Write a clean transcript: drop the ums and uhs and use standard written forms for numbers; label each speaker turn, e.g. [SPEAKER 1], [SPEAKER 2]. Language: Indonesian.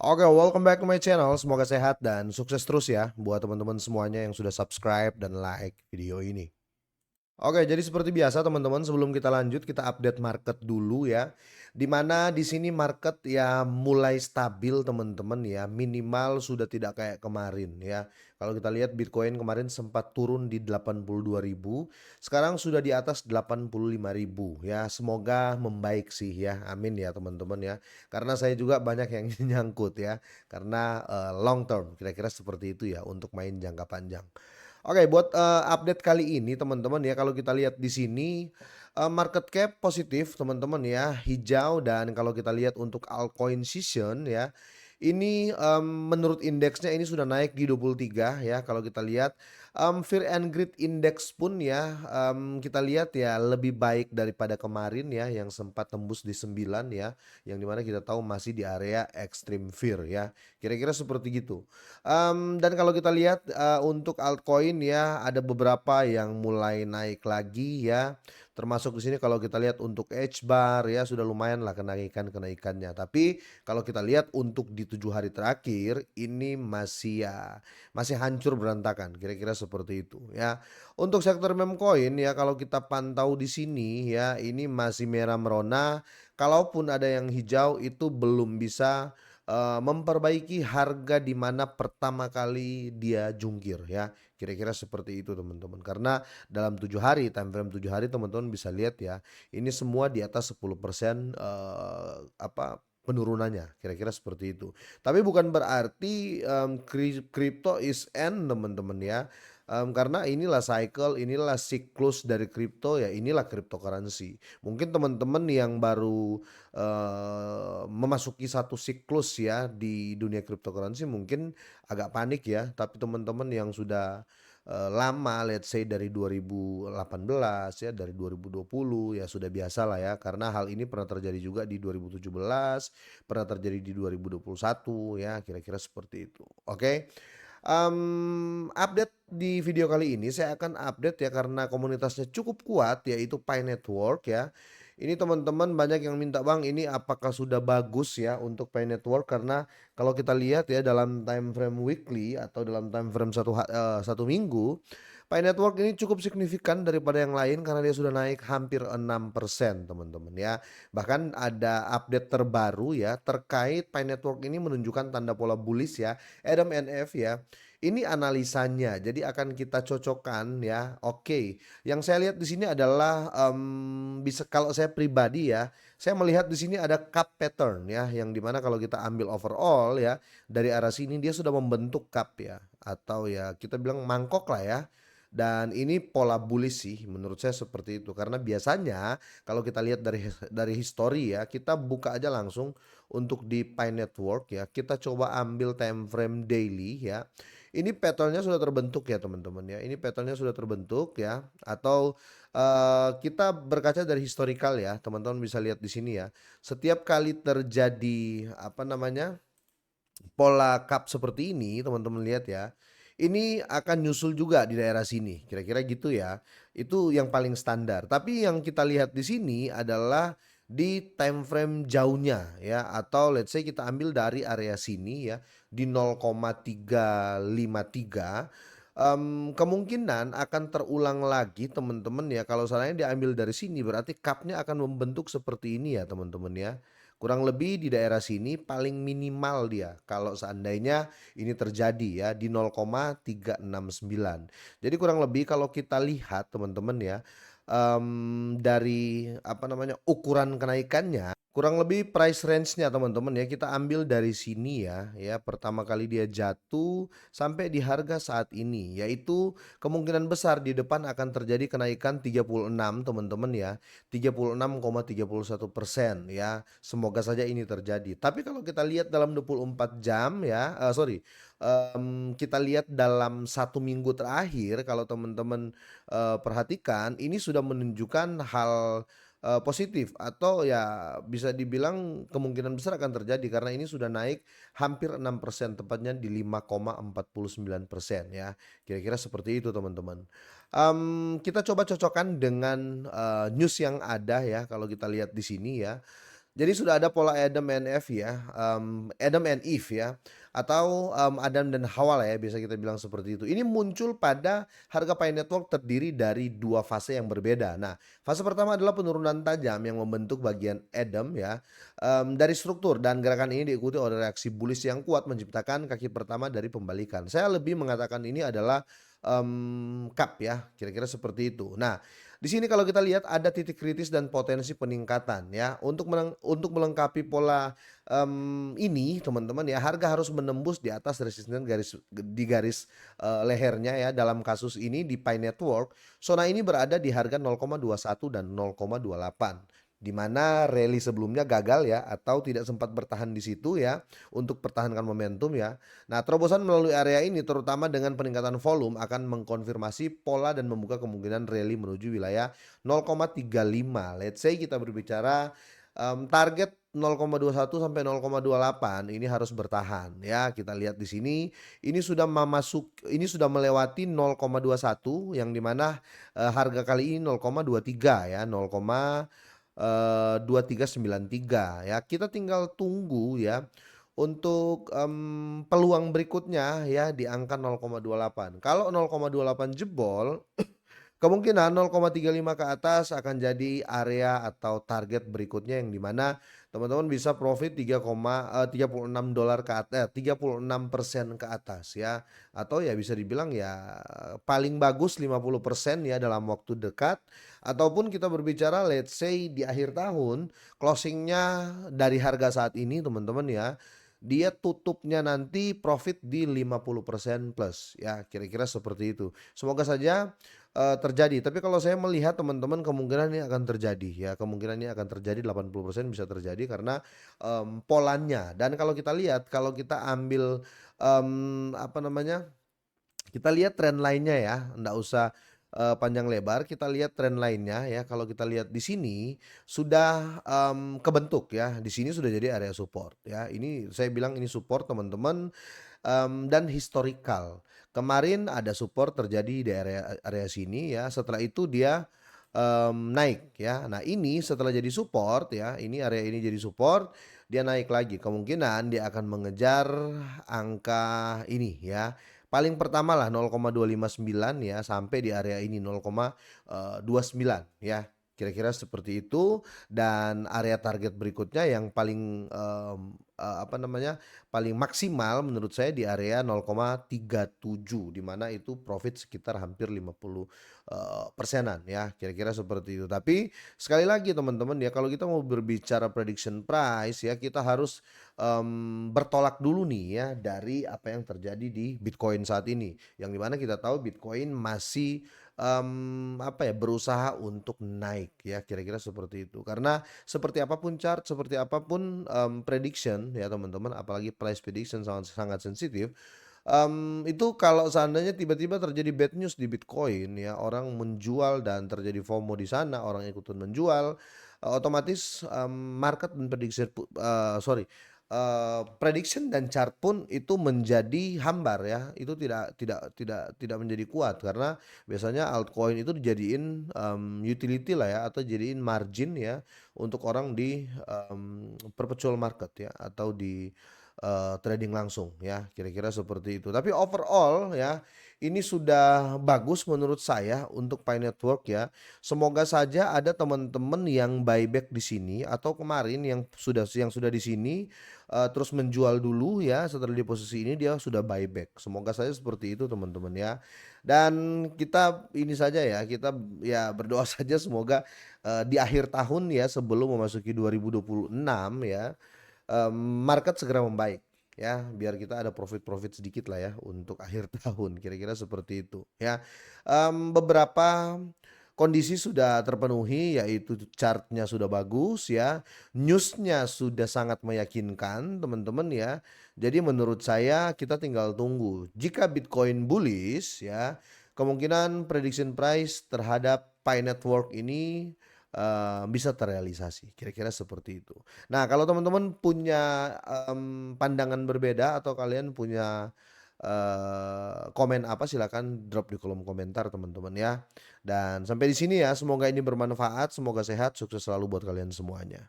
[SPEAKER 1] Oke, welcome back to my channel. Semoga sehat dan sukses terus ya buat teman-teman semuanya yang sudah subscribe dan like video ini. Oke, jadi seperti biasa teman-teman, sebelum kita lanjut kita update market dulu ya. Di mana di sini market ya mulai stabil teman-teman ya, minimal sudah tidak kayak kemarin ya. Kalau kita lihat Bitcoin kemarin sempat turun di 82.000, sekarang sudah di atas 85.000 ya. Semoga membaik sih ya. Amin ya teman-teman ya. Karena saya juga banyak yang nyangkut ya. Karena long term kira-kira seperti itu ya untuk main jangka panjang. Oke, buat, update kali ini teman-teman ya, kalau kita lihat di sini, market cap positif teman-teman ya, hijau, dan kalau kita lihat untuk altcoin season ya, ini, menurut indeksnya ini sudah naik di 23 ya kalau kita lihat, Fear and Greed Index pun ya, kita lihat ya lebih baik daripada kemarin ya yang sempat tembus di 9 ya, yang dimana kita tahu masih di area extreme fear ya, kira-kira seperti gitu. Dan kalau kita lihat, untuk altcoin ya ada beberapa yang mulai naik lagi ya, termasuk di sini kalau kita lihat untuk H-bar ya sudah lumayan lah kenaikannya. Tapi kalau kita lihat untuk di 7 hari terakhir ini masih ya, masih hancur berantakan, kira-kira seperti itu ya. Untuk sektor meme coin ya kalau kita pantau di sini ya, ini masih merah merona, kalaupun ada yang hijau itu belum bisa memperbaiki harga di mana pertama kali dia jungkir ya, kira-kira seperti itu teman-teman. Karena dalam 7 hari, time frame 7 hari teman-teman bisa lihat ya, ini semua di atas 10% penurunannya, kira-kira seperti itu. Tapi bukan berarti, crypto is end teman-teman ya, karena inilah cycle, inilah siklus dari kripto ya, inilah cryptocurrency. Mungkin teman-teman yang baru memasuki satu siklus ya di dunia cryptocurrency mungkin agak panik ya, tapi teman-teman yang sudah, lama let's say dari 2018 ya, dari 2020 ya sudah biasa lah ya, karena hal ini pernah terjadi juga di 2017, pernah terjadi di 2021 ya, kira-kira seperti itu. Oke, update di video kali ini saya akan update ya karena komunitasnya cukup kuat yaitu Pi Network ya. Ini teman-teman banyak yang minta, "Bang, ini apakah sudah bagus ya untuk Pi Network?" Karena kalau kita lihat ya dalam time frame weekly atau dalam time frame 1 minggu, Pi Network ini cukup signifikan daripada yang lain karena dia sudah naik hampir 6% teman-teman ya. Bahkan ada update terbaru ya terkait Pi Network ini menunjukkan tanda pola bullish ya, Adam NF ya. Ini analisanya, jadi akan kita cocokkan ya. Oke, yang saya lihat di sini adalah, bisa kalau saya pribadi ya, saya melihat di sini ada cup pattern ya, yang dimana kalau kita ambil overall ya, dari arah sini dia sudah membentuk cup ya, atau ya kita bilang mangkok lah ya. Dan ini pola bullish sih menurut saya seperti itu, karena biasanya kalau kita lihat dari history ya, kita buka aja langsung untuk di Pi Network ya, kita coba ambil time frame daily ya. Ini pattern sudah terbentuk ya teman-teman ya, ini pattern sudah terbentuk ya, atau, kita berkaca dari historical ya, teman-teman bisa lihat di sini ya. Setiap kali terjadi, apa namanya, pola cup seperti ini teman-teman lihat ya, ini akan nyusul juga di daerah sini, kira-kira gitu ya. Itu yang paling standar. Tapi yang kita lihat di sini adalah di time frame jauhnya ya, atau let's say kita ambil dari area sini ya, di 0,353, kemungkinan akan terulang lagi teman-teman ya, kalau seandainya diambil dari sini berarti cup-nya akan membentuk seperti ini ya teman-teman ya. Kurang lebih di daerah sini paling minimal dia kalau seandainya ini terjadi ya di 0,369. Jadi kurang lebih kalau kita lihat teman-teman ya, dari apa namanya, ukuran kenaikannya, kurang lebih price range-nya teman-teman ya, kita ambil dari sini ya, pertama kali dia jatuh sampai di harga saat ini, yaitu kemungkinan besar di depan akan terjadi kenaikan 36 teman-teman ya, 36,31% ya, semoga saja ini terjadi. Tapi kalau kita lihat dalam 24 jam ya, sorry, kita lihat dalam 1 minggu terakhir kalau teman-teman, perhatikan ini sudah menunjukkan hal, positif atau ya bisa dibilang kemungkinan besar akan terjadi karena ini sudah naik hampir 6%, tepatnya di 5,49% ya, kira-kira seperti itu teman-teman. Kita coba cocokkan dengan, news yang ada ya kalau kita lihat di sini ya. Jadi sudah ada pola Adam and Eve ya, Adam and Eve ya, atau, Adam dan Hawa lah ya, bisa kita bilang seperti itu. Ini muncul pada harga Pi Network terdiri dari 2 fase yang berbeda. Nah, fase pertama adalah penurunan tajam yang membentuk bagian Adam ya, dari struktur dan gerakan ini diikuti oleh reaksi bullish yang kuat menciptakan kaki pertama dari pembalikan. Saya lebih mengatakan ini adalah, cup ya, kira-kira seperti itu. Nah, di sini kalau kita lihat ada titik kritis dan potensi peningkatan ya. Untuk melengkapi pola, ini teman-teman ya, harga harus menembus di atas resisten di garis, lehernya ya. Dalam kasus ini di Pi Network, zona ini berada di harga 0,21 dan 0,28. Di mana rally sebelumnya gagal ya atau tidak sempat bertahan di situ ya untuk pertahankan momentum ya. Nah, terobosan melalui area ini terutama dengan peningkatan volume akan mengkonfirmasi pola dan membuka kemungkinan rally menuju wilayah 0,35. Let's say kita berbicara, target 0,21 sampai 0,28 ini harus bertahan ya. Kita lihat di sini, ini sudah melewati 0,21 yang di mana, harga kali ini 0,23 ya, 2393 ya. Kita tinggal tunggu ya untuk, peluang berikutnya ya di angka 0,28. Kalau 0,28 jebol, kemungkinan 0,35 ke atas akan jadi area atau target berikutnya yang di mana teman-teman bisa profit 36 dolar ke atas, 36% ke atas ya. Atau ya bisa dibilang ya paling bagus 50% ya dalam waktu dekat. Ataupun kita berbicara let's say di akhir tahun closingnya dari harga saat ini teman-teman ya, dia tutupnya nanti profit di 50% plus ya, kira-kira seperti itu. Semoga saja terjadi. Tapi kalau saya melihat teman-teman kemungkinan ini akan terjadi ya, kemungkinan ini akan terjadi 80% bisa terjadi karena, polanya dan kalau kita lihat, kalau kita ambil, apa namanya, kita lihat tren lainnya ya, ndak usah, panjang lebar, kita lihat tren lainnya ya. Kalau kita lihat di sini sudah, kebentuk ya, di sini sudah jadi area support ya. Ini saya bilang ini support teman-teman, dan historical. Kemarin ada support terjadi di area area sini ya, setelah itu dia, naik ya. Nah ini setelah jadi support ya, ini area ini jadi support, dia naik lagi. Kemungkinan dia akan mengejar angka ini ya. Paling pertama lah 0,259 ya sampai di area ini 0,29 ya. Kira-kira seperti itu dan area target berikutnya yang paling, apa namanya, paling maksimal menurut saya di area 0,37 di mana itu profit sekitar hampir 50, persenan ya, kira-kira seperti itu. Tapi sekali lagi teman-teman ya kalau kita mau berbicara prediction price ya kita harus, bertolak dulu nih ya dari apa yang terjadi di Bitcoin saat ini. Yang di mana kita tahu Bitcoin masih, apa ya, berusaha untuk naik ya, kira-kira seperti itu. Karena seperti apapun chart, seperti apapun, prediction ya teman-teman, apalagi price prediction sangat sangat sensitif, itu kalau seandainya tiba-tiba terjadi bad news di Bitcoin ya, orang menjual dan terjadi FOMO di sana, orang ikutan menjual, otomatis, market dan prediction dan chart pun itu menjadi hambar ya, itu tidak menjadi kuat karena biasanya altcoin itu dijadiin, utility lah ya atau jadiin margin ya untuk orang di, perpetual market ya atau di, trading langsung ya, kira-kira seperti itu. Tapi overall ya, ini sudah bagus menurut saya untuk Pi Network ya. Semoga saja ada teman-teman yang buyback di sini atau kemarin yang sudah di sini, terus menjual dulu ya setelah di posisi ini dia sudah buyback. Semoga saja seperti itu teman-teman ya. Dan kita ini saja ya, kita ya berdoa saja semoga, di akhir tahun ya sebelum memasuki 2026 ya, market segera membaik ya, biar kita ada profit-profit sedikit lah ya untuk akhir tahun, kira-kira seperti itu ya. Beberapa kondisi sudah terpenuhi yaitu chartnya sudah bagus ya, newsnya sudah sangat meyakinkan teman-teman ya. Jadi menurut saya kita tinggal tunggu. Jika Bitcoin bullish ya, kemungkinan prediction price terhadap Pi Network ini, bisa terrealisasi, kira-kira seperti itu. Nah, kalau teman-teman punya, pandangan berbeda atau kalian punya, komen apa silakan drop di kolom komentar teman-teman ya. Dan sampai di sini ya, semoga ini bermanfaat, semoga sehat, sukses selalu buat kalian semuanya.